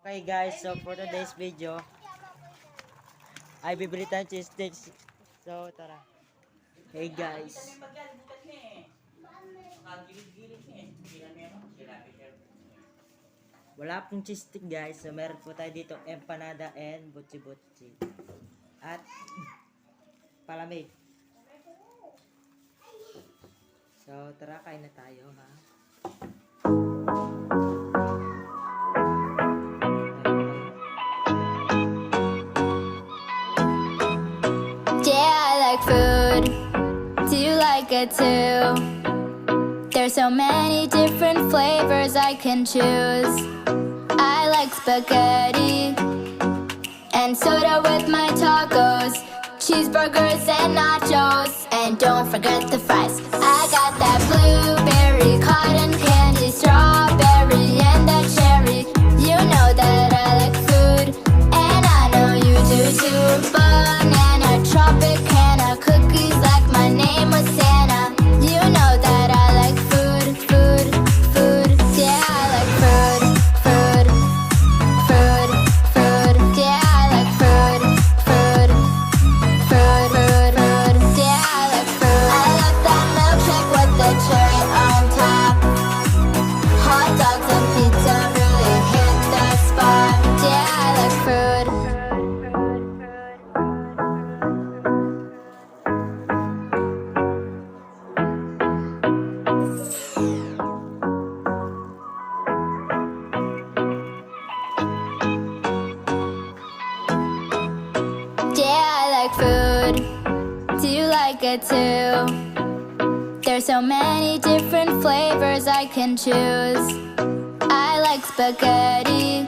Okay guys, so for today's video ay bibili tayong cheese sticks. So tara. Hey guys. Wala pong cheese stick guys. So meron po tayo dito empanada and butchi-butchi. At palamig. So tara, kain na tayo ha. Food, do you like it too? There's so many different flavors I can choose. I like spaghetti and soda with my tacos, cheeseburgers and nachos, and don't forget the fries. I got that blueberry, cotton candy, strawberry, and that cherry. You know that I like food, and I know you do too. Banana, Tropicana, cookies like my name was Santa. You know that I like food, food, food. Yeah, I like food, food, food, food. Yeah, I like food, food, food, food, food. Yeah, I like food. I love that milkshake with the cherry on top. Hot dogs and pizza really hit the spot. Yeah, I like food. Yeah, I like food. Do you like it too? There's so many different flavors I can choose. I like spaghetti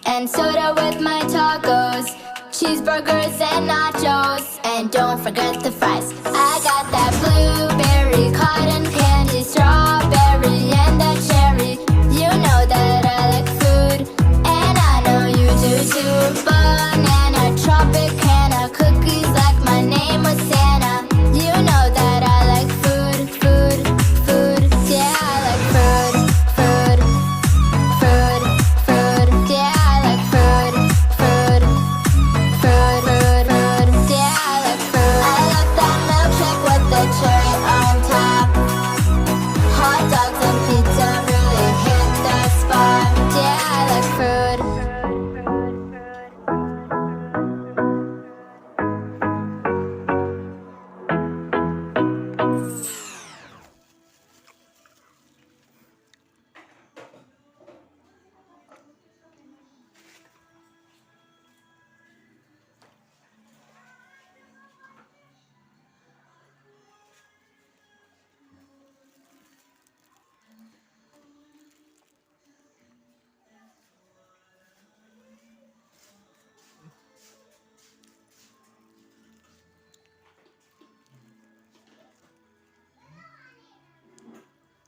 and soda with my tacos, cheeseburgers and nachos, and don't forget the fries. I got that blueberry, cotton candy, strawberry, and that cherry. You know that I like food, and I know you do too. Banana, Tropicana, cookies like my name was Santa. You know that I like food, food, food. Yeah, I like food, food, food, food. Yeah, I like food, food, food, food, food. Yeah, I like food. I love that milkshake with the cherry on top. Hot dogs and pizza really hit the spot. Yeah, I like food.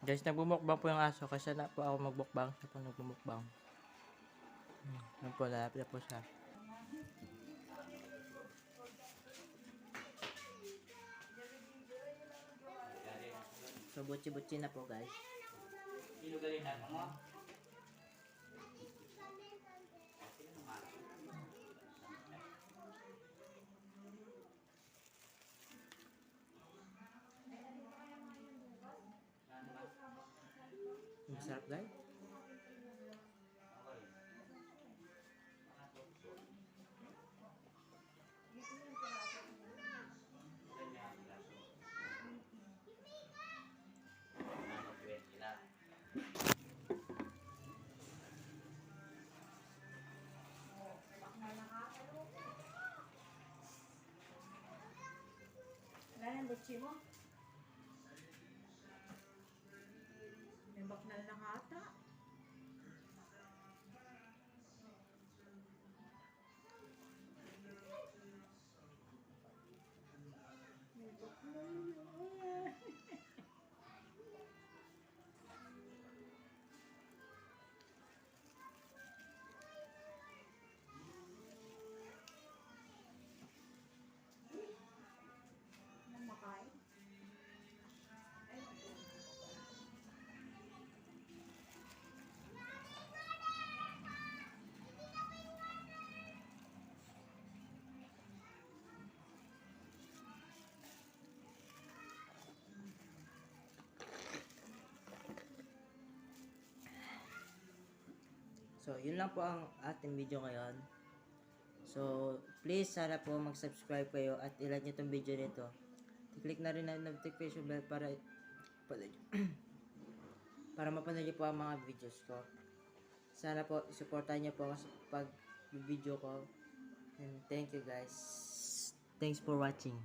Guys, nagbumukbang po yung aso kasi na po ako magbukbang. Siya po nagbumukbang. Yan po, lalapit na po siya. So, butchi-butchi na po guys. Masarap guys. Wala nang butchi mo. May baknal na ata. May baknal na. Makain. So, yun lang po ang ating video ngayon. So, please sana po mag-subscribe kayo at ilike nyo itong video nito. I-click na rin ang notification bell para para mapanood nyo po ang mga videos ko. Sana po, supportan nyo po ako sa pag-video ko. And thank you guys. Thanks for watching.